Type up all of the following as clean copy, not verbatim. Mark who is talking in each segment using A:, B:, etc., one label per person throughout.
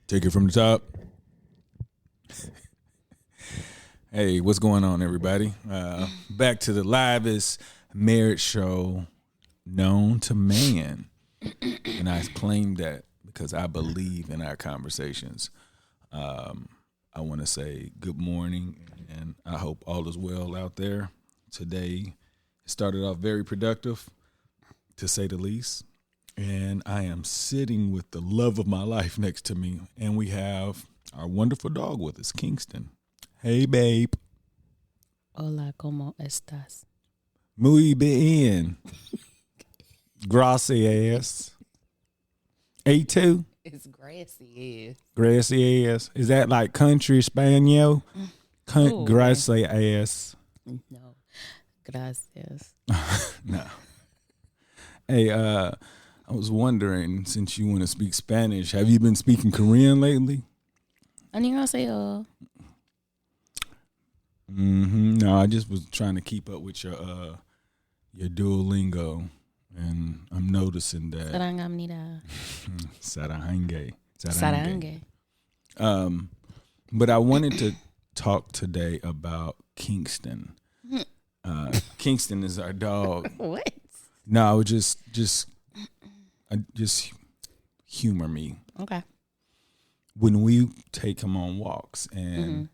A: Take it from the top. Hey, what's going on, everybody? Back to the livest marriage show known to man. And I claim that because I believe in our conversations. I want to say good morning, and I hope all is well out there. Today started off very productive, to say the least. And I am sitting with the love of my life next to me. And we have our wonderful dog with us, Kingston. Hey, babe.
B: Hola, ¿cómo estás?
A: Muy bien. Gracias. A2?
B: It's grassy.
A: Grassy ass. Is that like country Spaniel?
B: Ooh.
A: Grassy ass.
B: No, gracias.
A: No. Hey, I was wondering, since you want to speak Spanish, have you been speaking Korean lately?
B: 안녕하세요.
A: No, I just was trying to keep up with your Duolingo, and I'm noticing that.
B: 사랑합니다.
A: Sarange.
B: 사랑해.
A: But I wanted to talk today about Kingston. Kingston is our dog.
B: What?
A: No, I would just humor me.
B: Okay.
A: When we take him on walks, and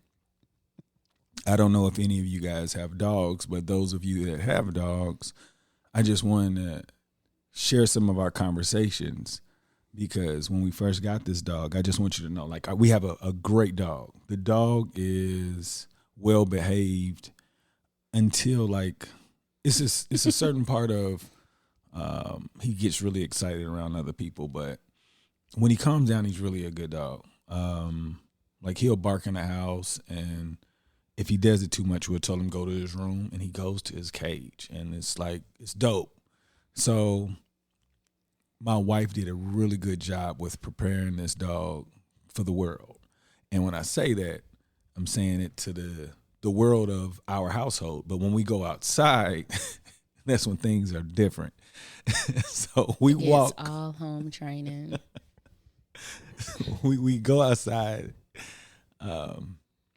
A: I don't know if any of you guys have dogs, but those of you that have dogs, I just wanted to share some of our conversations, because when we first got this dog, I just want you to know, like, we have a great dog. The dog is well behaved until, like, it's a certain part of he gets really excited around other people, but when he calms down, he's really a good dog. Like, he'll bark in the house, and if he does it too much, we'll tell him go to his room, and he goes to his cage, and it's like, it's dope. So my wife did a really good job with preparing this dog for the world. And when I say that, I'm saying it to the world of our household. But when we go outside, that's when things are different. So we walk.
B: It's all home training.
A: we go outside.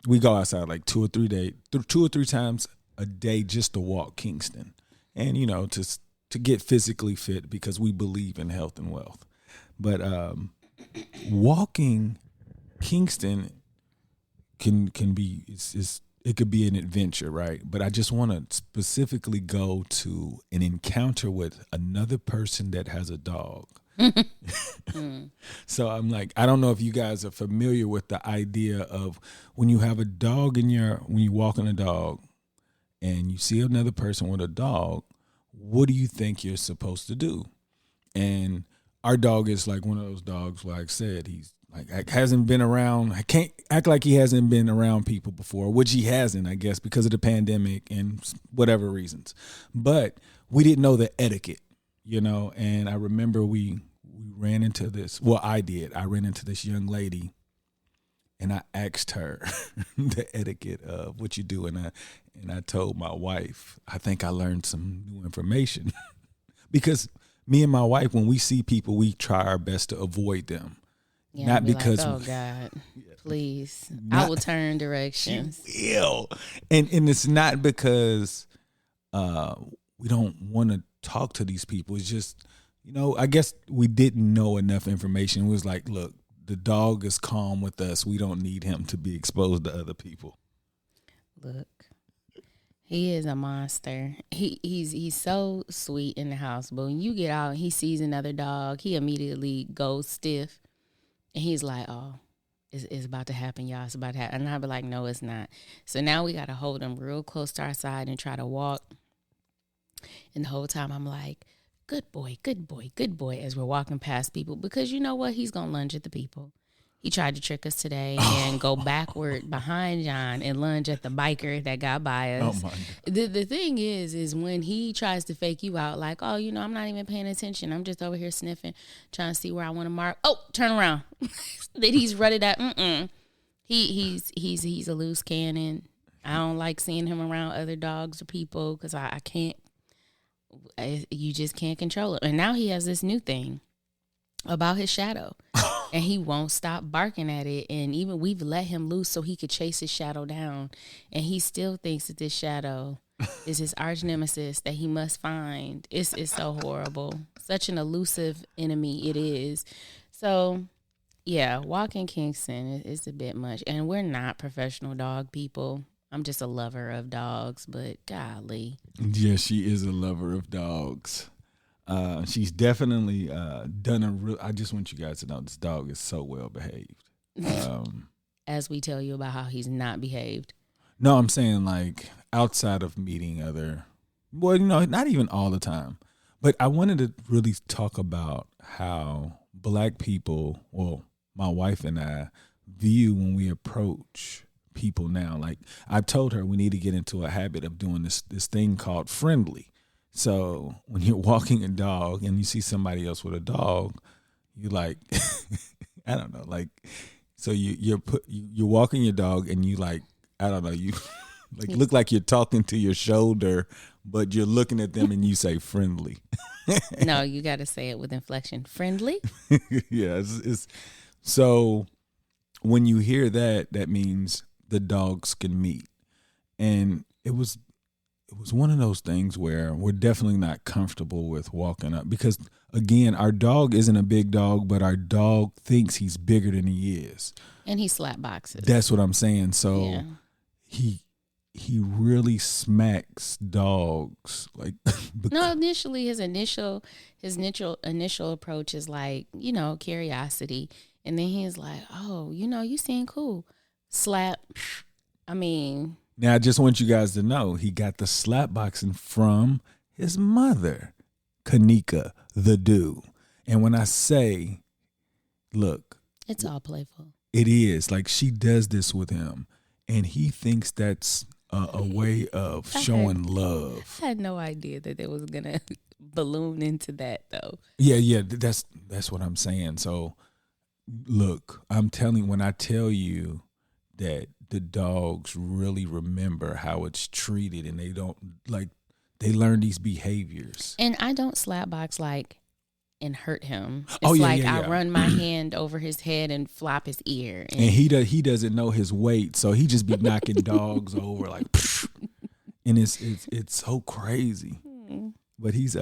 A: We go outside like two or three times a day just to walk Kingston, and to get physically fit, because we believe in health and wealth. But walking Kingston can be it could be an adventure, right? But I just want to specifically go to an encounter with another person that has a dog. So I'm like, I don't know if you guys are familiar with the idea of when you have a dog when you're walking a dog and you see another person with a dog, what do you think you're supposed to do? And our dog is like one of those dogs, like I said, he's like hasn't been around. I can't act like he hasn't been around people before, which he hasn't, I guess, because of the pandemic and whatever reasons. But we didn't know the etiquette, and I remember we ran into this. Well, I did. I ran into this young lady, and I asked her the etiquette of what you do, and I told my wife, I think I learned some new information because me and my wife, when we see people, we try our best to avoid them.
B: Yeah,
A: not because
B: like, oh God, please, I will turn directions.
A: You will. And it's not because we don't want to talk to these people. It's just, I guess we didn't know enough information. It was like, look, the dog is calm with us. We don't need him to be exposed to other people.
B: Look, he is a monster. He's so sweet in the house, but when you get out, he sees another dog, he immediately goes stiff. And he's like, oh, it's about to happen, y'all. It's about to happen. And I'll be like, no, it's not. So now we got to hold him real close to our side and try to walk. And the whole time I'm like, good boy, good boy, good boy, as we're walking past people. Because you know what? He's going to lunge at the people. He tried to trick us today and go backward behind John and lunge at the biker that got by us.
A: Oh, my
B: God. The thing is when he tries to fake you out, like, oh, I'm not even paying attention. I'm just over here sniffing, trying to see where I want to mark. Oh, turn around. Then he's running that. He's a loose cannon. I don't like seeing him around other dogs or people because I can't. You just can't control it. And now he has this new thing about his shadow. and he won't stop barking at it. And even we've let him loose so he could chase his shadow down, and he still thinks that this shadow is his arch nemesis that he must find. It's so horrible. Such an elusive enemy it is. So, yeah, walking Kingston is a bit much. And we're not professional dog people. I'm just a lover of dogs, but golly.
A: Yeah, she is a lover of dogs. She's definitely done a real. I just want you guys to know this dog is so well behaved.
B: As we tell you about how he's not behaved.
A: No, I'm saying like outside of meeting other, well, not even all the time. But I wanted to really talk about how Black people, well, my wife and I, view when we approach people now. Like I told her we need to get into a habit of doing this thing called friendly. So when you're walking a dog and you see somebody else with a dog, you like, I don't know, like, so you're walking your dog and you like, I don't know, you like look like you're talking to your shoulder, but you're looking at them and you say friendly.
B: No, you got to say it with inflection. Friendly?
A: Yeah. It's so when you hear that, that means the dogs can meet. And it was one of those things where we're definitely not comfortable with walking up because, again, our dog isn't a big dog, but our dog thinks he's bigger than he is.
B: And he slap boxes.
A: That's what I'm saying. So
B: yeah.
A: he really smacks dogs. Like
B: no, initially his initial approach is like, curiosity. And then he's like, oh, you seem cool. Slap. I mean.
A: Now, I just want you guys to know he got the slap boxing from his mother, Kanika the Dew. And when I say, look.
B: It's all playful.
A: It is. Like she does this with him. And he thinks that's a way of showing love.
B: I had no idea that it was going to balloon into that, though.
A: Yeah. That's what I'm saying. So, look, I'm telling when I tell you that the dogs really remember how it's treated and they don't, like, they learn these behaviors.
B: And I don't slap box and hurt him. It's I run my hand over his head and flop his ear.
A: And he doesn't know his weight, so he just be knocking dogs over like, and it's so crazy. But he's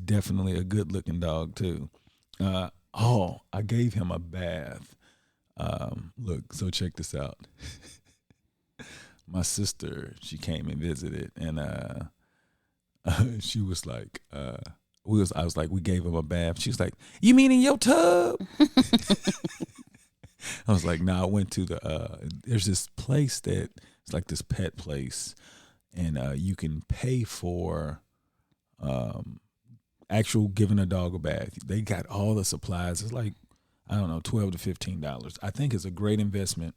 A: definitely a good looking dog too. I gave him a bath. Look, so check this out. My sister, she came and visited, and she was like, I was like, we gave him a bath. She was like, you mean in your tub? I was like, no, I went to there's this place that it's like this pet place, and you can pay for actual giving a dog a bath. They got all the supplies. It's like, I don't know, $12 to $15. I think it's a great investment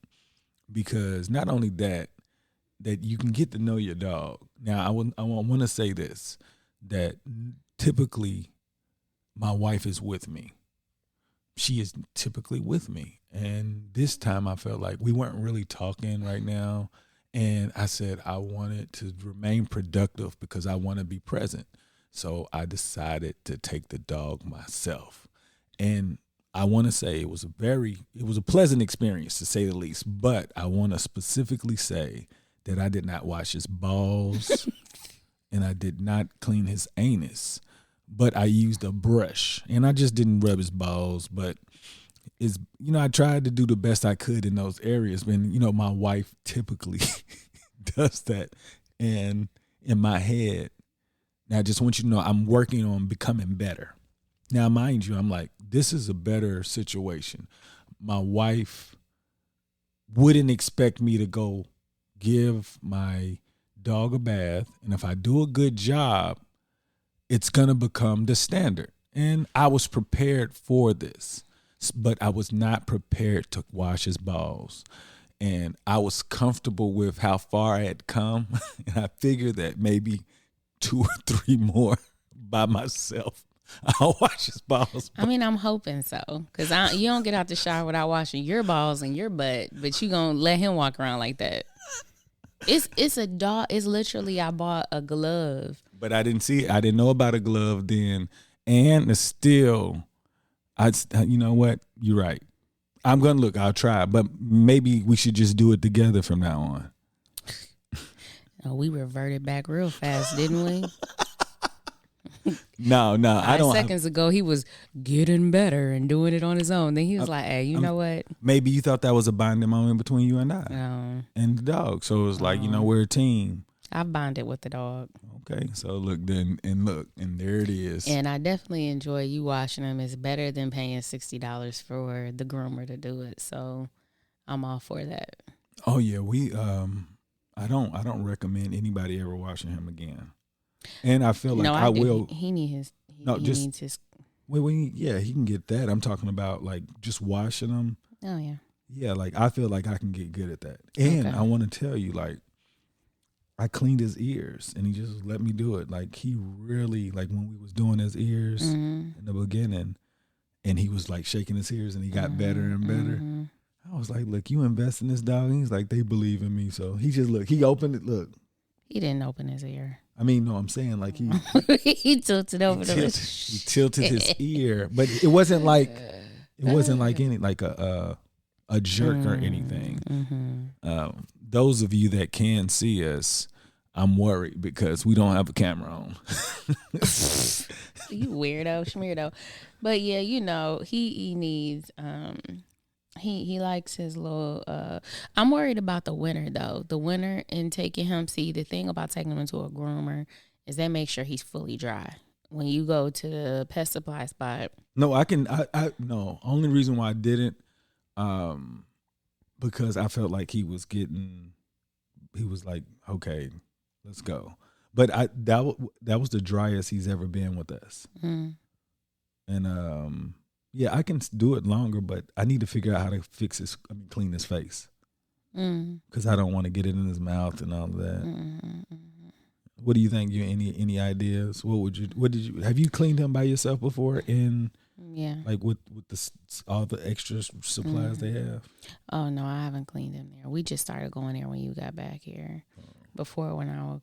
A: because not only that you can get to know your dog. Now, I want to say this, that typically my wife is with me. She is typically with me. And this time I felt like we weren't really talking right now. And I said I wanted to remain productive because I want to be present. So I decided to take the dog myself. And I want to say it was a pleasant experience, to say the least. But I want to specifically say that I did not wash his balls and I did not clean his anus. But I used a brush, and I just didn't rub his balls. But I tried to do the best I could in those areas. But my wife typically does that, and in my head, now I just want you to know I'm working on becoming better. Now, mind you, I'm like, this is a better situation. My wife wouldn't expect me to go give my dog a bath, and if I do a good job, it's going to become the standard. And I was prepared for this, but I was not prepared to wash his balls. And I was comfortable with how far I had come. And I figured that maybe 2 or 3 more by myself, I'll wash his balls.
B: I mean, I'm hoping so. Because you don't get out the shower without washing your balls and your butt, but you going to let him walk around like that. It's a dog. It's literally, I bought a glove.
A: But I didn't know about a glove then. And still, You know what? You're right. I'm gonna look. I'll try, but maybe we should just do it together from now on.
B: Oh, we reverted back real fast, didn't we?
A: No, I don't.
B: 5 seconds ago, he was getting better and doing it on his own. Then he was like, "Hey, you know what?
A: Maybe you thought that was a bonding moment between you and I and the dog. So it was like, we're a team.
B: I bonded with the dog.
A: Okay, so look, and there it is.
B: And I definitely enjoy you washing him. It's better than paying $60 for the groomer to do it. So I'm all for that.
A: Oh yeah, we I don't recommend anybody ever washing him again. And I feel like I will.
B: He needs his.
A: Wait, yeah, he can get that. I'm talking about like just washing them.
B: Oh yeah.
A: Yeah, like I feel like I can get good at that. And I want to tell you, like, I cleaned his ears and he just let me do it. Like he really, like when we was doing his ears in the beginning and he was like shaking his ears and he got better and better. I was like, look, you invest in this dog. And he's like, they believe in me. So he just he opened it. Look.
B: He didn't open his ear.
A: I mean, no, I'm saying like he
B: he tilted over
A: he tilted his ear, but it wasn't like any like a jerk or anything. Those of you that can see us, I'm worried because we don't have a camera on.
B: You weirdo, schmeardo. But yeah, he needs he likes his little I'm worried about the winter though. The winter and taking him, see, the thing about taking him into a groomer is they make sure he's fully dry. When you go to the pet supply spot.
A: No, I no. Only reason why I didn't because I felt like he was like, okay, let's go. But that was the driest he's ever been with us. And yeah, I can do it longer, but I need to figure out how to clean his face. Because I don't want to get it in his mouth and all of that. What do you think? You any ideas? Have you cleaned him by yourself before? Like with all the extra supplies they have.
B: Oh no, I haven't cleaned him there. We just started going there when you got back here. Before, when I would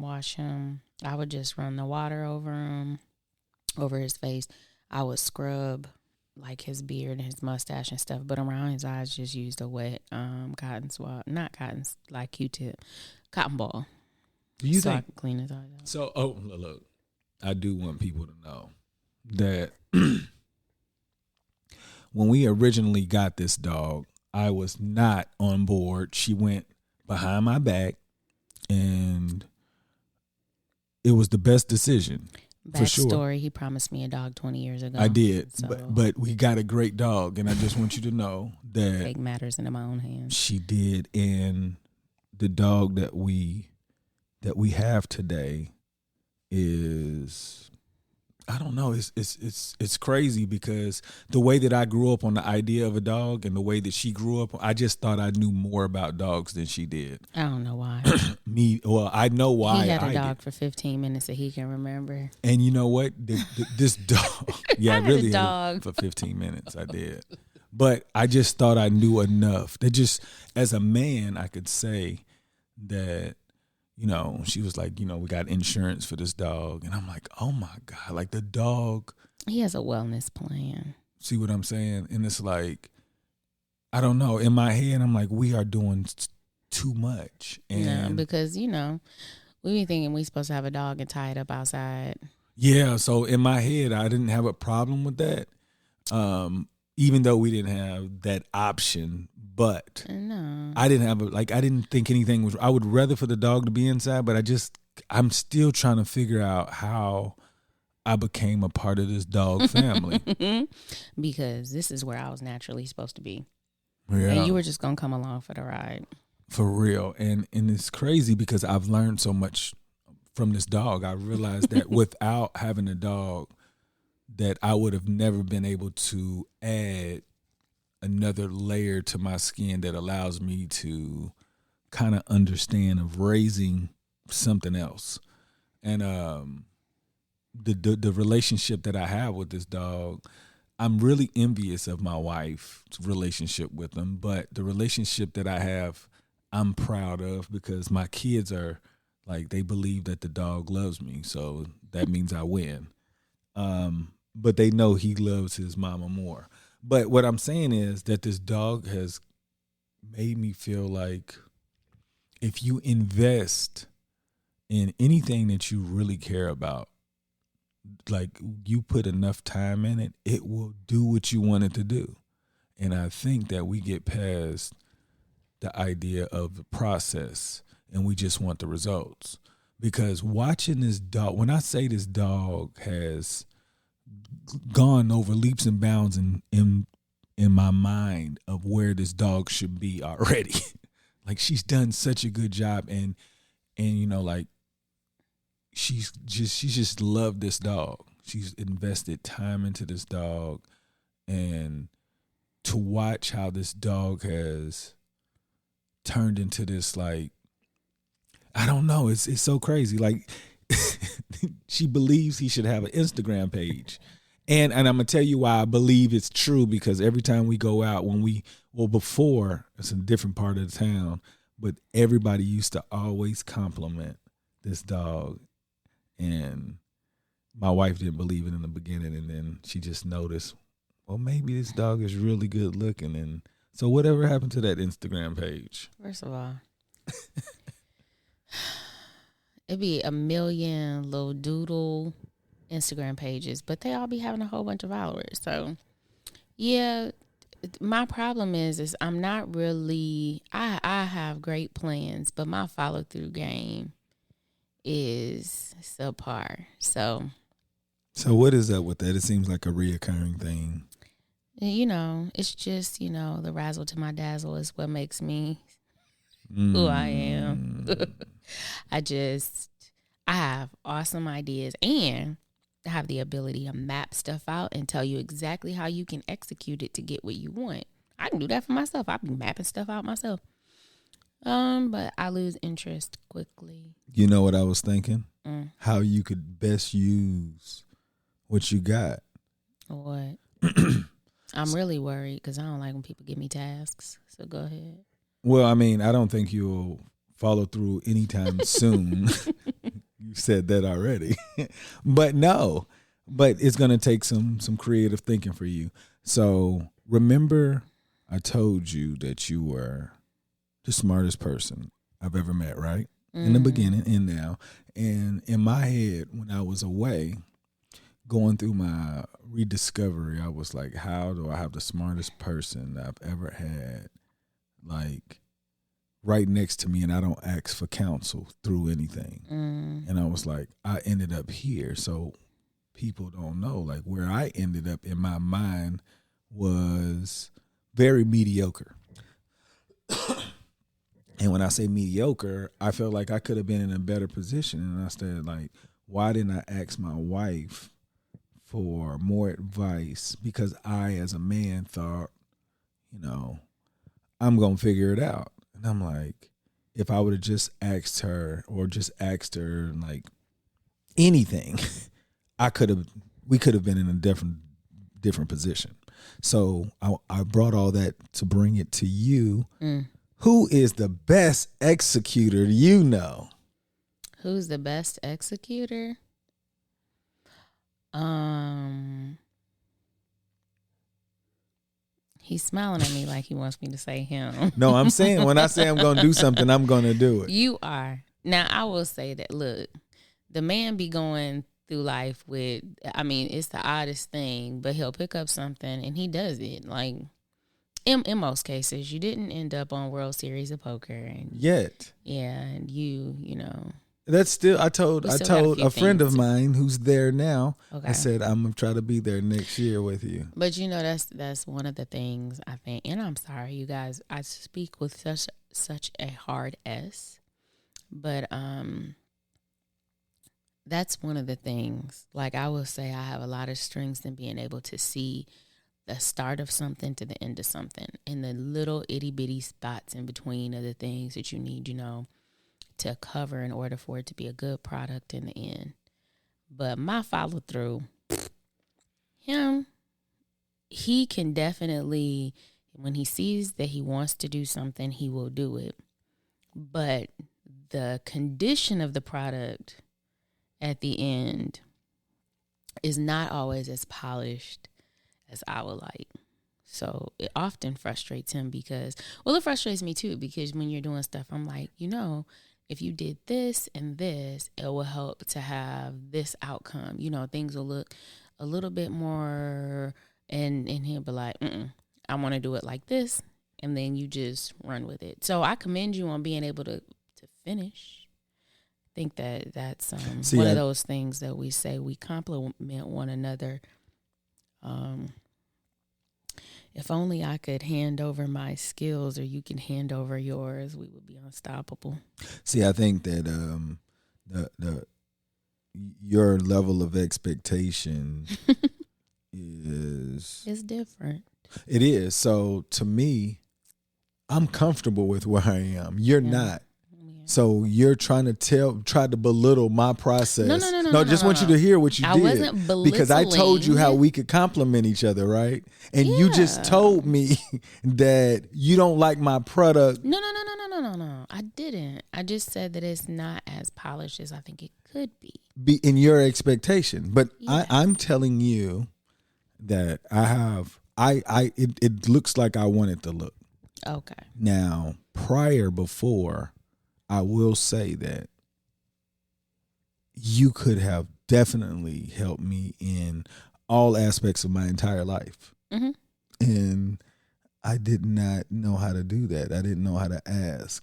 B: wash him, I would just run the water over him, over his face. I would scrub like his beard and his mustache and stuff, but around his eyes, just used a wet cotton swab, not cotton, like Q-tip, cotton ball.
A: Do you
B: so
A: think
B: I can clean his eyes out?
A: So? Oh, look, I do want people to know that when we originally got this dog, I was not on board. She went behind my back, and it was the best decision. For sure.
B: Backstory, he promised me a dog 20 years ago.
A: I did, so. but we got a great dog, and I just want you to know that
B: take matters into my own hands. She
A: did, and the dog that we have today is, I don't know, it's crazy because the way that I grew up on the idea of a dog and the way that she grew up, I just thought I knew more about dogs than she did.
B: I don't know why.
A: I know why.
B: He had a dog for 15 minutes that he can remember.
A: And you know what? This dog, yeah, I really
B: had
A: for 15 minutes. I did. But I just thought I knew enough. That just, as a man, I could say that, she was like, we got insurance for this dog. And I'm like, oh my God, like the dog.
B: He has a wellness plan.
A: See what I'm saying? And it's like, I don't know. In my head, I'm like, we are doing too much. And
B: because, we be thinking we supposed to have a dog and tie it up outside.
A: Yeah. So in my head, I didn't have a problem with that. Even though we didn't have that option. But
B: no.
A: I didn't think anything was, I would rather for the dog to be inside, but I'm still trying to figure out how I became a part of this dog family.
B: Because this is where I was naturally supposed to be.
A: Yeah.
B: And you were just going to come along for the ride.
A: For real. And it's crazy because I've learned so much from this dog. I realized that without having a dog, that I would have never been able to add another layer to my skin that allows me to kind of understand of raising something else. And the relationship that I have with this dog, I'm really envious of my wife's relationship with him, but the relationship that I have, I'm proud of because my kids are like, they believe that the dog loves me. So that means I win. but they know he loves his mama more. But what I'm saying is that this dog has made me feel like if you invest in anything that you really care about, like you put enough time in it, it will do what you want it to do. And I think that we get past the idea of the process and we just want the results. Because watching this dog, when I say this dog has gone over leaps and bounds in my mind of where this dog should be already. Like she's done such a good job, and you know, like she's just loved this dog. She's invested time into this dog, and to watch how this dog has turned into this, like, I don't know, it's so crazy. Like she believes he should have an Instagram page. And I'm going to tell you why I believe it's true, because every time we go out, before, it's in a different part of the town, but everybody used to always compliment this dog. And my wife didn't believe it in the beginning, and then she just noticed, well, maybe this dog is really good looking. And so whatever happened to that Instagram page?
B: First of all, it'd be a million little doodle Instagram pages, but they all be having a whole bunch of followers. So yeah, my problem is I'm not really, I have great plans, but my follow through game is subpar. So
A: what is up with that? It seems like a reoccurring thing.
B: You know, it's just, you know, the razzle to my dazzle is what makes me who I am. I have awesome ideas, and I have the ability to map stuff out and tell you exactly how you can execute it to get what you want. I can do that for myself. I've been mapping stuff out myself. But I lose interest quickly.
A: You know what I was thinking? How you could best use what you got.
B: What? I'm really worried because I don't like when people give me tasks. So go ahead.
A: Well, I mean, I don't think you'll follow through anytime soon. You said that already. But it's going to take some creative thinking for you. So remember, I told you that you were the smartest person I've ever met, right? In the beginning and now. And in my head, when I was away, going through my rediscovery, I was like, how do I have the smartest person I've ever had, like, right next to me, and I don't ask for counsel through anything. And I was like, I ended up here. So people don't know, like, where I ended up in my mind was very mediocre. And when I say mediocre, I felt like I could have been in a better position. And I said, like, why didn't I ask my wife for more advice? Because I, as a man, thought, you know, I'm going to figure it out. And I'm like, if I would have just asked her like anything, we could have been in a different position. So I brought all that to bring it to you. Who is the best executor you know?
B: Who's the best executor? He's smiling at me like he wants me to say him.
A: No, I'm saying when I say I'm going to do something, I'm going to do it.
B: You are. Now, I will say that, look, the man be going through life with, I mean, it's the oddest thing, but he'll pick up something and he does it. Like, in most cases, you didn't end up on World Series of Poker. And
A: yet.
B: Yeah, and you know.
A: That's still, I told a friend of mine who's there now, okay. I said, I'm going to try to be there next year with you.
B: But, you know, that's one of the things I think, and I'm sorry, you guys, I speak with such a hard S, but that's one of the things. Like, I will say I have a lot of strengths in being able to see the start of something to the end of something, and the little itty bitty spots in between are the things that you need, you know, to cover in order for it to be a good product in the end. But my follow through, he can definitely, when he sees that he wants to do something, he will do it. But the condition of the product at the end is not always as polished as I would like. So it often frustrates him because, well, it frustrates me too, because when you're doing stuff, I'm like, if you did this and this, it will help to have this outcome. Things will look a little bit more, and he'll be like, I want to do it like this. And then you just run with it. So I commend you on being able to finish. I think that's one of those things that we say we compliment one another. If only I could hand over my skills or you can hand over yours, we would be unstoppable.
A: See, I think that your level of expectation
B: it's different.
A: It is. So to me, I'm comfortable with where I am. You're not. So you're try to belittle my process. No, just want you to hear what you did.
B: I wasn't belittling.
A: Because I told you how we could compliment each other, right? And you just told me that you don't like my product.
B: No. I didn't. I just said that it's not as polished as I think it could be.
A: In your expectation. But I'm telling you that it looks like I want it to look.
B: Okay.
A: Now, before, I will say that you could have definitely helped me in all aspects of my entire life.
B: Mm-hmm.
A: And I did not know how to do that. I didn't know how to ask.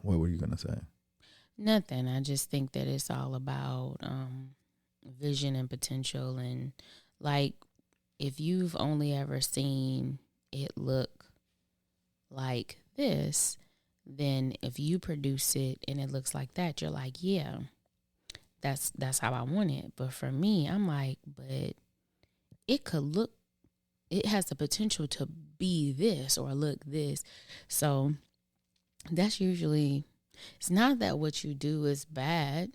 A: What were you going to say?
B: Nothing. I just think that it's all about vision and potential. And like, if you've only ever seen it look like this, then if you produce it and it looks like that, you're like, yeah, that's how I want it. But for me, I'm like, but it has the potential to be this or look this. So that's usually, it's not that what you do is bad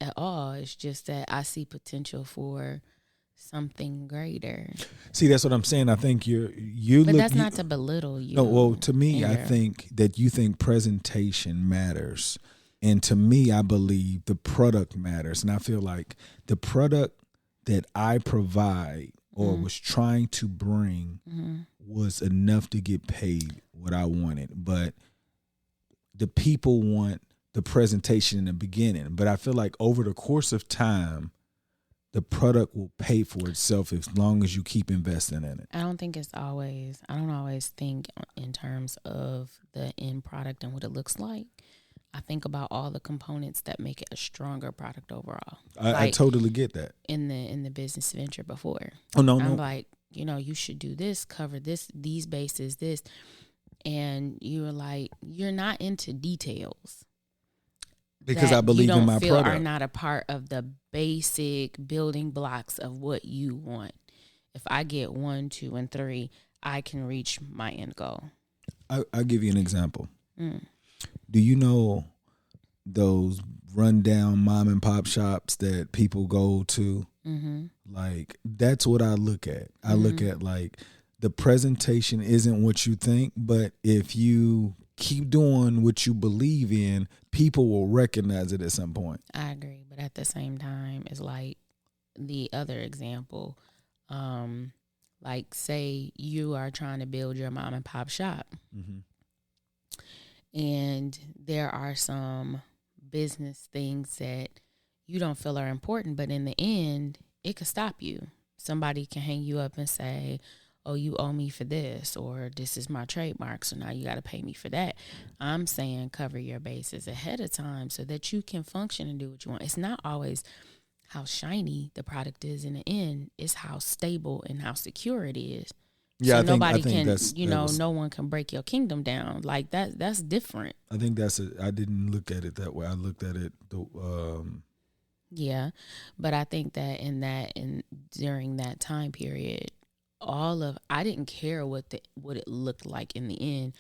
B: at all. It's just that I see potential for something greater.
A: See, that's what I'm saying. I think
B: but that's not to belittle you.
A: No, well, to me, I think that you think presentation matters. And to me, I believe the product matters. And I feel like the product that I provide or was trying to bring was enough to get paid what I wanted. But the people want the presentation in the beginning. But I feel like over the course of time, the product will pay for itself as long as you keep investing in it.
B: I don't always think in terms of the end product and what it looks like. I think about all the components that make it a stronger product overall.
A: I totally get that.
B: In the business venture before.
A: Oh, no.
B: I'm like, you should do this, cover these bases, this. And you were like, you're not into details.
A: Because I believe in my product.
B: You don't feel are not a part of the basic building blocks of what you want. If I get 1, 2, and 3, I can reach my end goal.
A: I'll give you an example. Do you know those rundown mom and pop shops that people go to?
B: Mm-hmm.
A: Like, that's what I look at. I look at, like, the presentation isn't what you think, but if you keep doing what you believe in, people will recognize it at some point.
B: I agree. But at the same time, it's like the other example. Like, say you are trying to build your mom and pop shop.
A: Mm-hmm.
B: And there are some business things that you don't feel are important, but in the end, it could stop you. Somebody can hang you up and say, oh, you owe me for this, or this is my trademark, so now you got to pay me for that. I'm saying cover your bases ahead of time so that you can function and do what you want. It's not always how shiny the product is in the end. It's how stable and how secure it is.
A: Yeah,
B: so
A: I
B: nobody
A: think
B: can, no one can break your kingdom down. Like that's different.
A: I think I didn't look at it that way. I looked at it
B: Yeah, but I think that during that time period, I didn't care what it looked like in the end.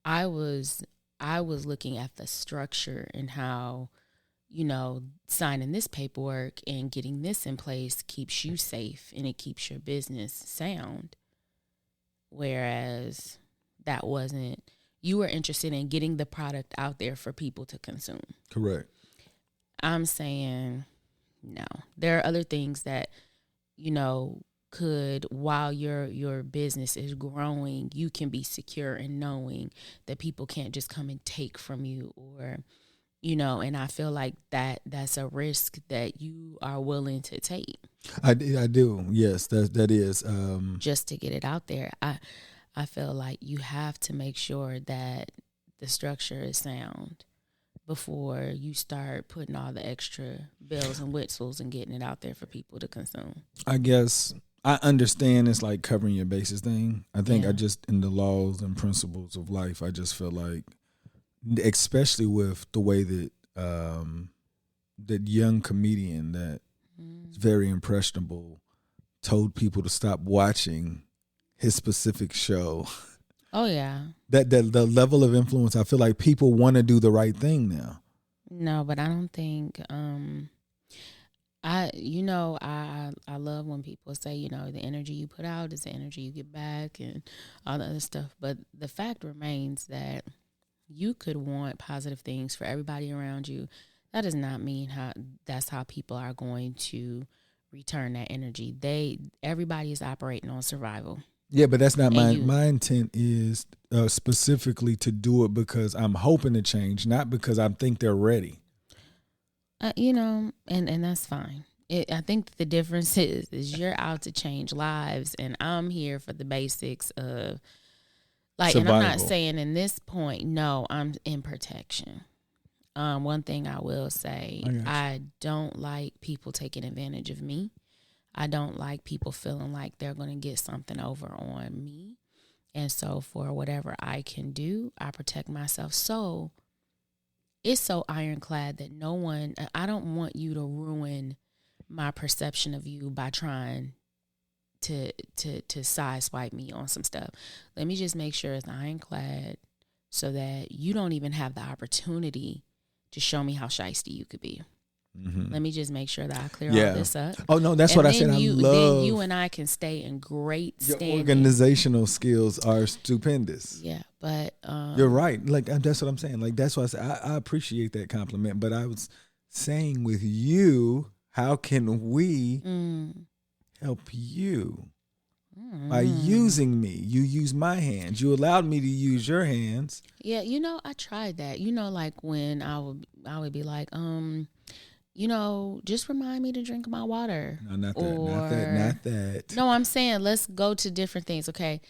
B: I was looking at the structure and how, signing this paperwork and getting this in place keeps you safe and it keeps your business sound. Whereas that wasn't, you were interested in getting the product out there for people to consume.
A: Correct.
B: I'm saying no. There are other things that, you know, could, while your business is growing, you can be secure in knowing that people can't just come and take from you, or, you know, and I feel like that's a risk that you are willing to take.
A: I do. Yes, that is.
B: Just to get it out there. I feel like you have to make sure that the structure is sound before you start putting all the extra bells and whistles and getting it out there for people to consume.
A: I guess I understand it's like covering your bases thing. I think
B: Yeah.
A: I just, in the laws and principles of life, I just feel like, especially with the way that that young comedian that is very impressionable told people to stop watching his specific show.
B: Oh yeah.
A: That the level of influence, I feel like people want to do the right thing now.
B: No, but I don't think I love when people say, you know, the energy you put out is the energy you get back and all the other stuff. But the fact remains that you could want positive things for everybody around you. That does not mean that's how people are going to return that energy. Everybody is operating on survival.
A: Yeah, but that's not my intent is specifically to do it because I'm hoping to change, not because I think they're ready.
B: You know, and that's fine. I think the difference is you're out to change lives, and I'm here for the basics of, like, survival. And I'm not saying in this point, no, I'm in protection. One thing I will say, I don't like people taking advantage of me. I don't like people feeling like they're going to get something over on me. And so for whatever I can do, I protect myself. So it's so ironclad that I don't want you to ruin my perception of you by trying to sideswipe me on some stuff. Let me just make sure it's ironclad so that you don't even have the opportunity to show me how shiesty you could be. Mm-hmm. Let me just make sure that I clear all this up.
A: Oh no, that's what I said. Then
B: you and I can stay in great standing.
A: Your organizational skills are stupendous.
B: Yeah, but
A: you're right. Like, that's what I'm saying. Like, that's why I said I appreciate that compliment. But I was saying, with you, how can we help you by using me? You use my hands. You allowed me to use your hands.
B: Yeah, you know, I tried that. You know, like when I would be like, you know, just remind me to drink my water.
A: No, not that.
B: No, I'm saying let's go to different things. Okay.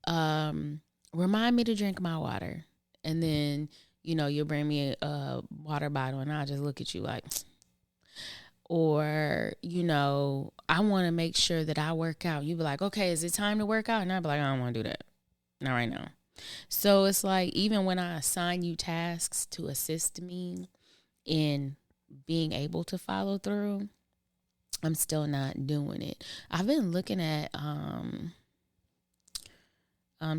B: Remind me to drink my water. And then, you know, you'll bring me a water bottle and I'll just look at you like, or, you know, I want to make sure that I work out. You be like, okay, is it time to work out? And I'll be like, I don't want to do that. Not right now. So it's like, even when I assign you tasks to assist me in being able to follow through, I'm still not doing it. I've been looking at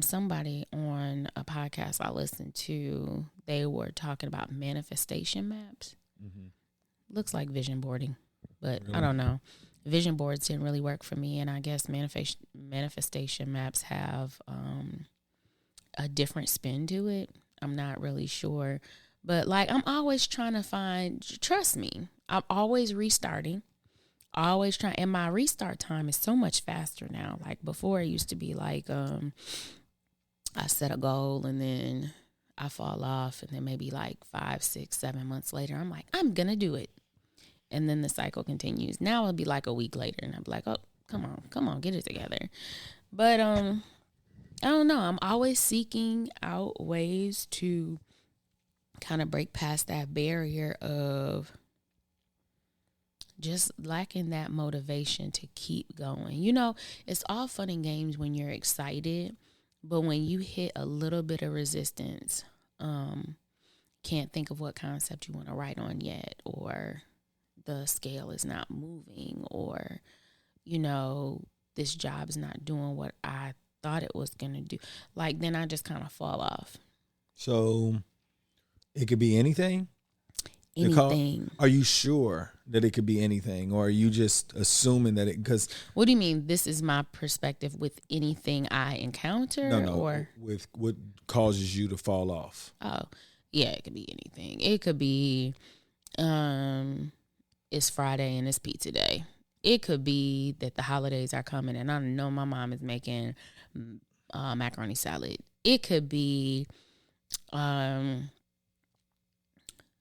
B: somebody on a podcast I listened to. They were talking about manifestation maps. Mm-hmm. Looks like vision boarding, but really? I don't know. Vision boards didn't really work for me, and I guess manifestation maps have a different spin to it. I'm not really sure. But, like, I'm always trying to trust me, I'm always restarting, always trying. And my restart time is so much faster now. Like, before it used to be like, I set a goal and then I fall off. And then maybe like 5, 6, 7 months later, I'm like, I'm going to do it. And then the cycle continues. Now it'll be like a week later and I'll be like, oh, come on, get it together. But I don't know. I'm always seeking out ways to kind of break past that barrier of just lacking that motivation to keep going. You know, it's all fun and games when you're excited, but when you hit a little bit of resistance, can't think of what concept you want to write on yet, or the scale is not moving, or, you know, this job is not doing what I thought it was going to do. Like, then I just kind of fall off.
A: So it could be anything?
B: Anything.
A: Are you sure that it could be anything, or are you just assuming that it? Because
B: what do you mean? This is my perspective with anything I encounter.
A: No,
B: or
A: with what causes you to fall off.
B: Oh, yeah, it could be anything. It could be, it's Friday and it's pizza day. It could be that the holidays are coming and I know my mom is making macaroni salad. It could be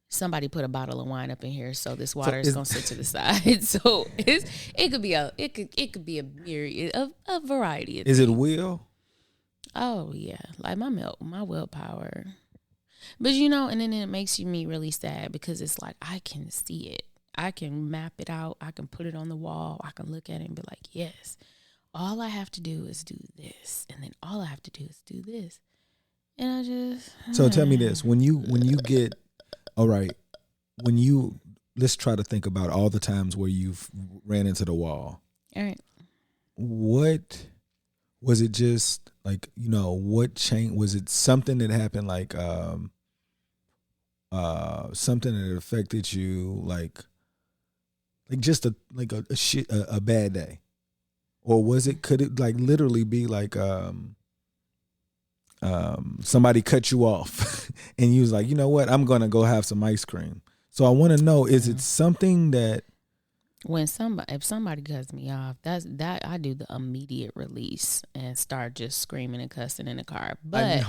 B: somebody put a bottle of wine up in here, so this water is gonna sit to the side. So it could be a myriad of a variety of
A: Is
B: things.
A: it will?
B: Oh yeah, like my willpower. But and then it makes me really sad because it's like I can see it. I can map it out. I can put it on the wall. I can look at it and be like, yes, all I have to do is do this. And then all I have to do is do this. And I just...
A: So tell me this. When you get... All right. Let's try to think about all the times where you've ran into the wall.
B: All right.
A: What... Was it just like, what changed? Was it something that happened like something that affected you like just a bad day? Or could it like literally be like somebody cut you off and you was like, you know what, I'm gonna go have some ice cream. So I want to know, is it something that
B: if somebody cuts me off, that I do the immediate release and start just screaming and cussing in the car. But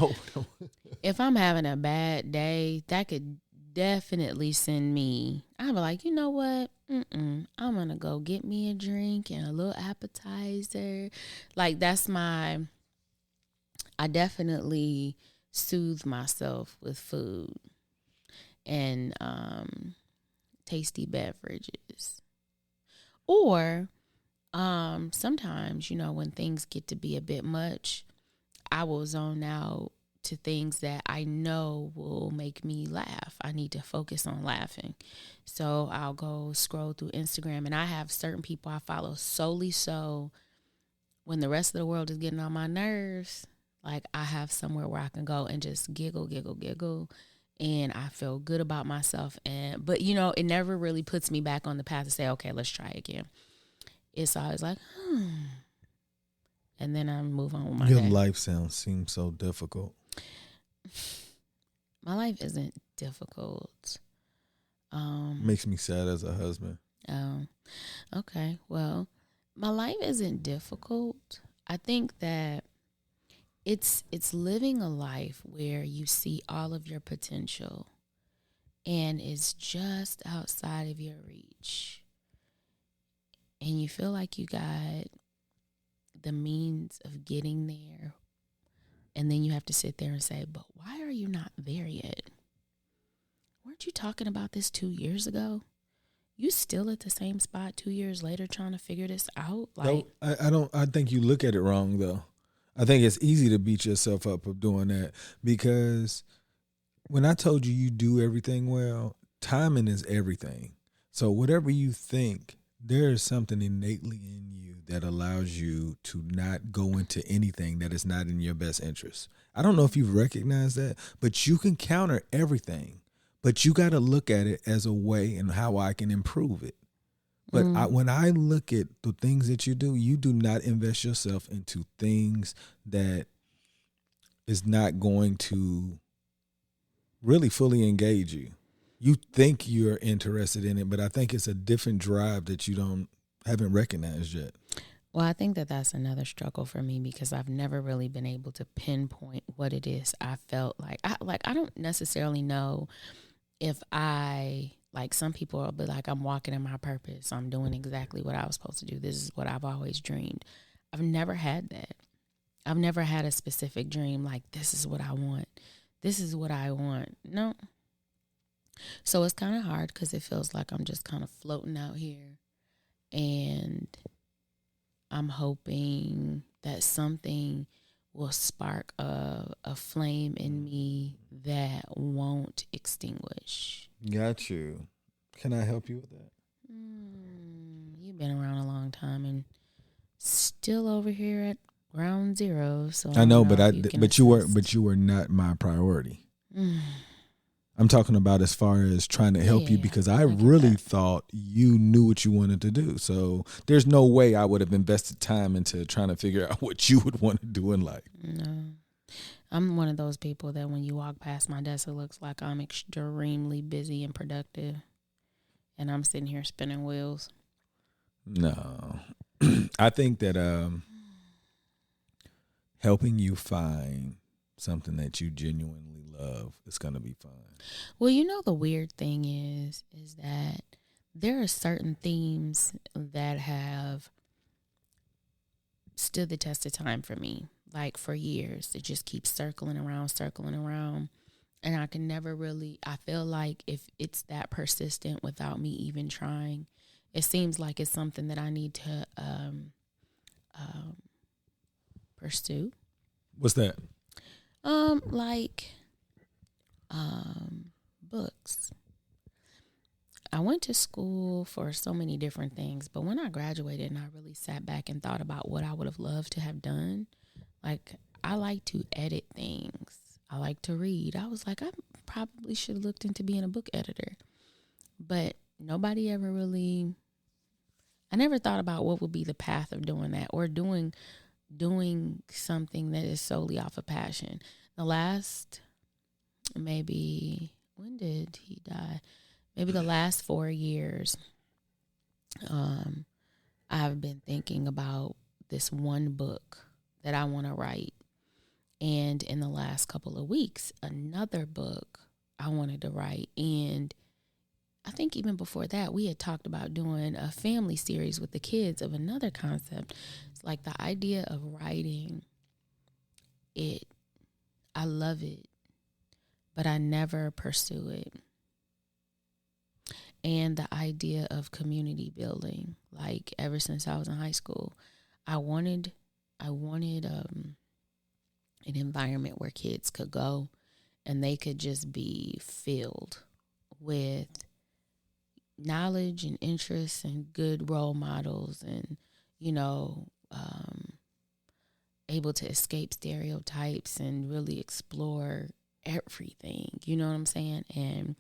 B: if I'm having a bad day, that could definitely send me. I'd be like, you know what? I'm gonna go get me a drink and a little appetizer. Like I definitely soothe myself with food and tasty beverages. Or sometimes, when things get to be a bit much, I will zone out to things that I know will make me laugh. I need to focus on laughing. So I'll go scroll through Instagram, and I have certain people I follow solely so when the rest of the world is getting on my nerves, like I have somewhere where I can go and just giggle, and I feel good about myself. But it never really puts me back on the path to say, okay, let's try again. It's always like, and then I move on with my
A: Your
B: day.
A: life seems so difficult.
B: My life isn't difficult.
A: Makes me sad as a husband.
B: Okay. Well, my life isn't difficult. I think that it's living a life where you see all of your potential and it's just outside of your reach. And you feel like you got the means of getting there. And then you have to sit there and say, but why are you not there yet? Weren't you talking about this 2 years ago? You still at the same spot 2 years later trying to figure this out? Like,
A: no, I think you look at it wrong though. I think it's easy to beat yourself up for doing that because when I told you do everything well, timing is everything. So whatever you think, there is something innately in you that allows you to not go into anything that is not in your best interest. I don't know if you've recognized that, but you can counter everything. But you got to look at it as a way and how I can improve it. But when I look at the things that you do not invest yourself into things that is not going to really fully engage you. You think you're interested in it, but I think it's a different drive that you haven't recognized yet.
B: Well, I think that that's another struggle for me because I've never really been able to pinpoint what it is I felt like. I don't necessarily know if like some people will be like, I'm walking in my purpose. I'm doing exactly what I was supposed to do. This is what I've always dreamed. I've never had that. I've never had a specific dream like this is what I want. This is what I want. No. So it's kind of hard because it feels like I'm just kind of floating out here. And I'm hoping that something will spark a flame in me that won't extinguish.
A: Got you. Can I help you with that?
B: You've been around a long time and still over here at ground zero. So
A: I know, but you were not my priority. I'm talking about as far as trying to help you because I really thought you knew what you wanted to do. So there's no way I would have invested time into trying to figure out what you would want to do in life.
B: No. I'm one of those people that when you walk past my desk, it looks like I'm extremely busy and productive. and I'm sitting here spinning wheels.
A: No. I think that helping you find something that you genuinely love is going to be fun.
B: Well, you know, the weird thing is that there are certain themes that have stood the test of time for me, like for years. It just keeps circling around. And I can never really, I feel like if it's that persistent without me even trying, it seems like it's something that I need to pursue.
A: What's that?
B: Like books. I went to school for so many different things, but when I graduated and I really sat back and thought about what I would have loved to have done, like I like to edit things. I like to read. I was like, I probably should have looked into being a book editor, but nobody ever really, I never thought about what would be the path of doing that or doing something that is solely off of passion. The last, maybe, when did he die? Maybe the last 4 years, I've been thinking about this one book that I want to write. And in the last couple of weeks, another book I wanted to write. And I think even before that, we had talked about doing a family series with the kids of another concept. It's like the idea of writing it. I love it, but I never pursue it. And the idea of community building, like ever since I was in high school, I wanted an environment where kids could go and they could just be filled with knowledge and interests and good role models and, you know, able to escape stereotypes and really explore everything, you know what I'm saying? And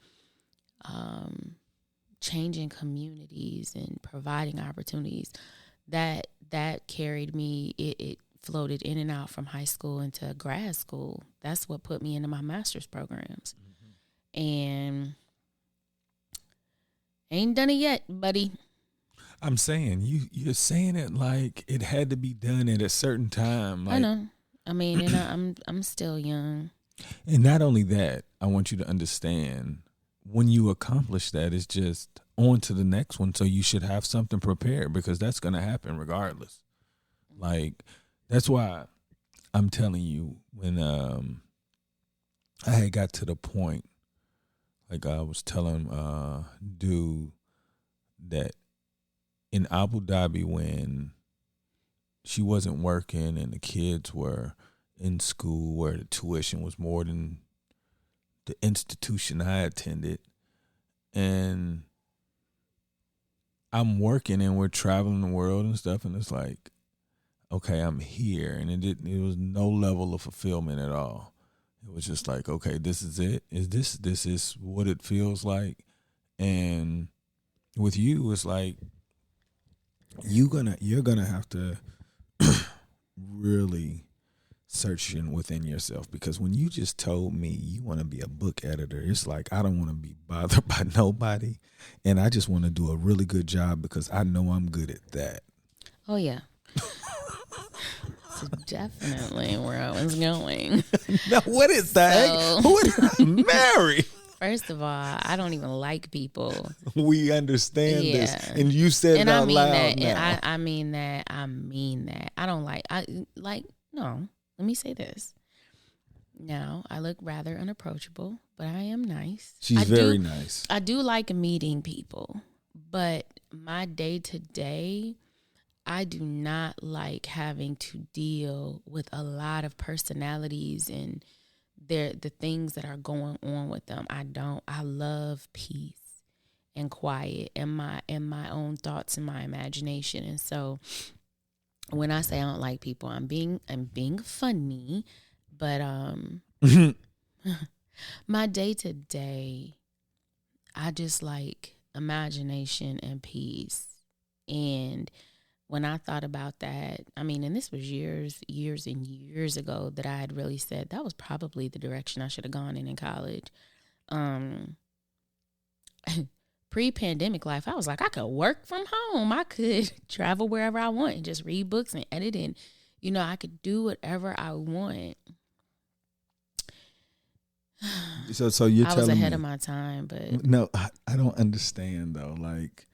B: changing communities and providing opportunities. That carried me, it floated in and out from high school into grad school. That's what put me into my master's programs. Mm-hmm. And ain't done it yet, buddy.
A: I'm saying, you're saying it like it had to be done at a certain time. Like,
B: I know. I mean, and I'm still young.
A: And not only that, I want you to understand, when you accomplish that, it's just on to the next one. So you should have something prepared, because that's going to happen regardless. Like, that's why I'm telling you, when I had got to the point, like I was telling dude, that in Abu Dhabi, when she wasn't working and the kids were in school where the tuition was more than the institution I attended, and I'm working and we're traveling the world and stuff, and it's like, okay, I'm here, and it was no level of fulfillment at all. It was just like, okay, this is it. This is what it feels like. And with you, it's like you're gonna have to really searching within yourself, because when you just told me you want to be a book editor, it's like, I don't want to be bothered by nobody, and I just want to do a really good job because I know I'm good at that.
B: Oh yeah. That's definitely where I was going.
A: Now, what is that? Who did I marry?
B: First of all, I don't even like people.
A: We understand this, and you said it out loud
B: that,
A: now.
B: And I mean that. I mean that. I don't like. No. Let me say this. Now, I look rather unapproachable, but I am nice.
A: She's very nice.
B: I do like meeting people, but my day-to-day, I do not like having to deal with a lot of personalities and the things that are going on with them. I don't. I love peace and quiet and my own thoughts and my imagination. And so when I say I don't like people, I'm being funny, but my day-to-day, I just like imagination and peace. And when I thought about that, I mean, and this was years and years ago that I had really said that was probably the direction I should have gone in college. pre-pandemic life, I was like, I could work from home. I could travel wherever I want and just read books and edit, and I could do whatever I want.
A: So you're
B: I
A: telling me
B: was ahead of my time, but
A: no, I don't understand though. Like,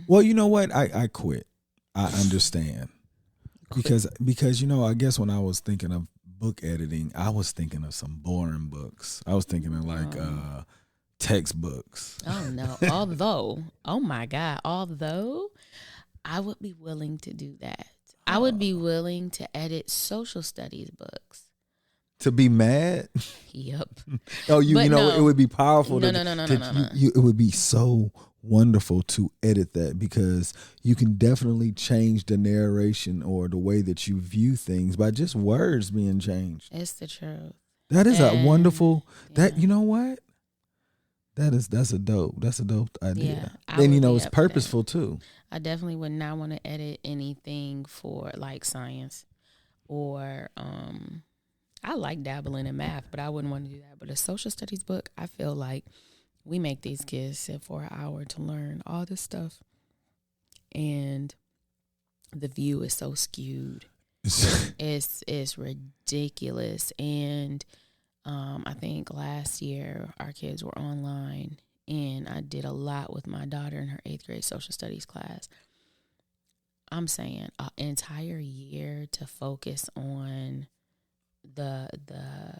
A: well, you know what? I quit. I understand because I guess when I was thinking of book editing, I was thinking of some boring books. I was thinking of like textbooks.
B: Oh no! Oh my God! Although I would be willing to do that. I would be willing to edit social studies books.
A: To be mad?
B: Yep.
A: Oh, it would be powerful.
B: No.
A: It would be so wonderful to edit that because you can definitely change the narration or the way that you view things by just words being changed.
B: It's the truth.
A: That is a wonderful. That you know what? That's a dope idea.
B: Yeah,
A: and it's purposeful too.
B: I definitely would not want to edit anything for like science or I like dabbling in math, but I wouldn't want to do that. But a social studies book, I feel like we make these kids sit for an hour to learn all this stuff, and the view is so skewed. It's ridiculous. And I think last year our kids were online, and I did a lot with my daughter in her 8th grade social studies class. I'm saying an entire year to focus on the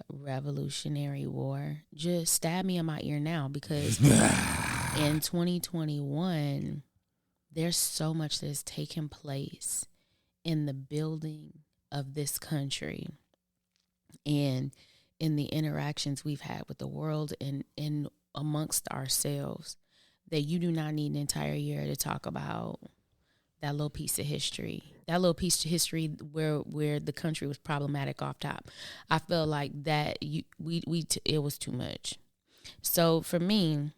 B: Revolutionary War just stabbed me in my ear now, because in 2021 there's so much that has taken place in the building of this country and in the interactions we've had with the world and amongst ourselves, that you do not need an entire year to talk about that little piece of history. That little piece of history where the country was problematic off top. I feel like that it was too much. So for me,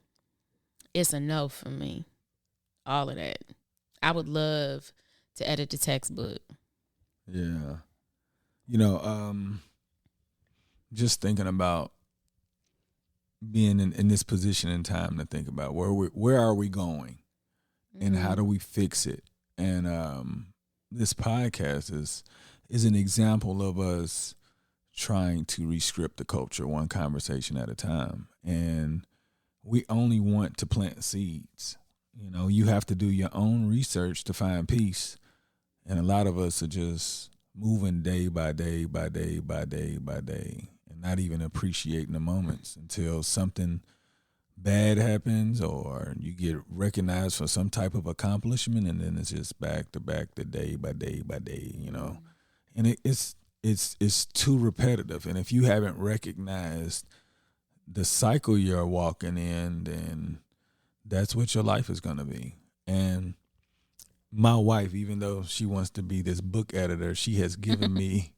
B: it's a no for me. All of that. I would love to edit the textbook.
A: Yeah. Just thinking about being in this position in time to think about where are we going and how do we fix it. And this podcast is an example of us trying to rescript the culture one conversation at a time. And we only want to plant seeds. You have to do your own research to find peace. And a lot of us are just moving day by day by day by day by day and not even appreciating the moments until something bad happens or you get recognized for some type of accomplishment, and then it's just back to back to day by day by day, and it's too repetitive. And if you haven't recognized the cycle you're walking in, then that's what your life is going to be. And my wife, even though she wants to be this book editor, she has given me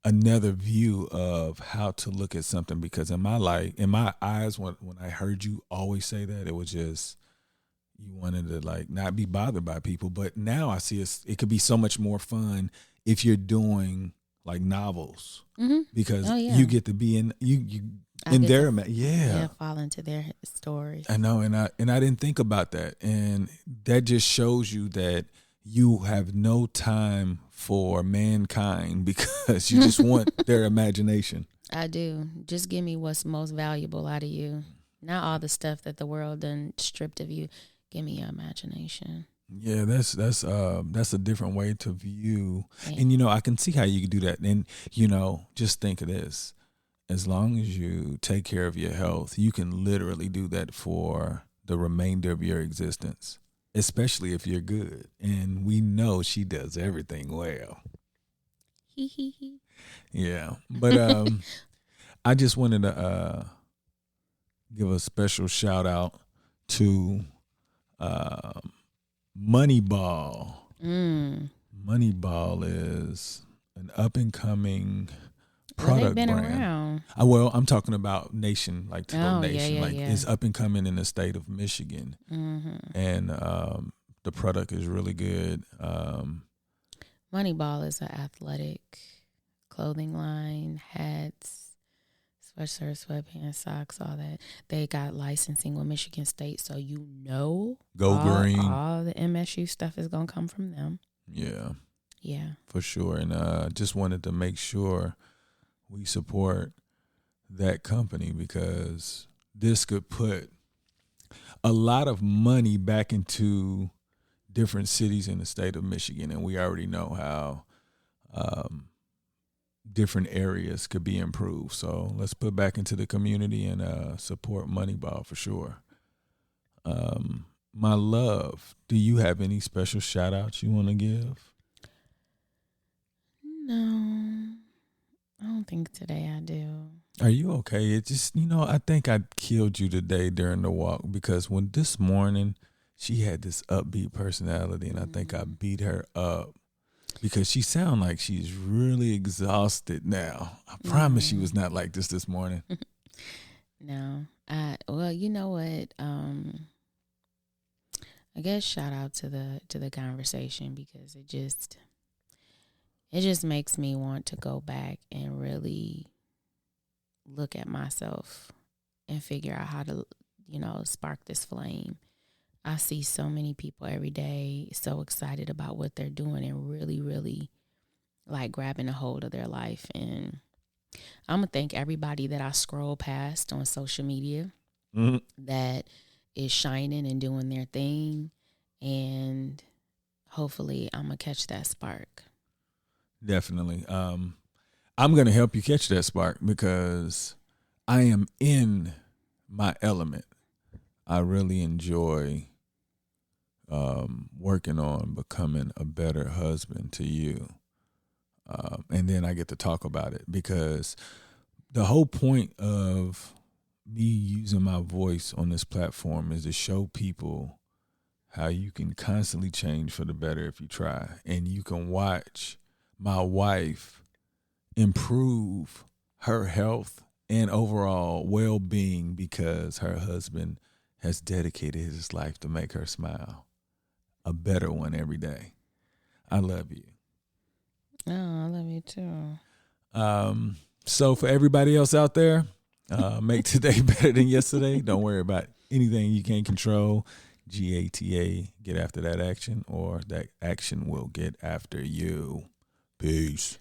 A: another view of how to look at something, because in my eyes, when I heard you always say that, it was just you wanted to like not be bothered by people. But now I see it could be so much more fun if you're doing like novels, because you get to be in their
B: fall into their stories.
A: I know, and I didn't think about that, and that just shows you that you have no time for mankind because you just want their imagination.
B: I do. Just give me what's most valuable out of you, not all the stuff that the world done stripped of you. Give me your imagination.
A: Yeah, that's a different way to view, and I can see how you can do that. And just think of this: as long as you take care of your health, you can literally do that for the remainder of your existence, especially if you're good. And we know she does everything well. Yeah, but I just wanted to give a special shout out to Moneyball. Moneyball is an up and coming product
B: they've been
A: brand.
B: Around.
A: I'm talking about Nation, like Nation. It's up and coming in the state of Michigan, and the product is really good.
B: Moneyball is an athletic clothing line, hats, Sweatshirts, sweatpants, socks, all that. They got licensing with Michigan State, so
A: Go Green.
B: All the MSU stuff is gonna come from them.
A: Yeah.
B: Yeah.
A: For sure. And just wanted to make sure we support that company because this could put a lot of money back into different cities in the state of Michigan. And we already know how different areas could be improved. So let's put back into the community and support Moneyball for sure. My love, do you have any special shout outs you want to give?
B: No, I don't think today I do.
A: Are you okay? It just, I think I killed you today during the walk because when this morning she had this upbeat personality and I think I beat her up because she sounds like she's really exhausted now. I promise she was not like this morning.
B: No. Well, you know what? I guess shout out to the conversation because it just makes me want to go back and really look at myself and figure out how to, spark this flame. I see so many people every day so excited about what they're doing and really, really like grabbing a hold of their life. And I'm going to thank everybody that I scroll past on social media that is shining and doing their thing. And hopefully I'm going to catch that spark.
A: Definitely. I'm going to help you catch that spark because I am in my element. I really enjoy working on becoming a better husband to you. And then I get to talk about it because the whole point of me using my voice on this platform is to show people how you can constantly change for the better if you try. And you can watch my wife improve her health and overall well-being because her husband has dedicated his life to make her smile. A better one every day. I love you.
B: Oh, I love you too.
A: So for everybody else out there, make today better than yesterday. Don't worry about anything you can't control. GATA, get after that action, or that action will get after you. Peace.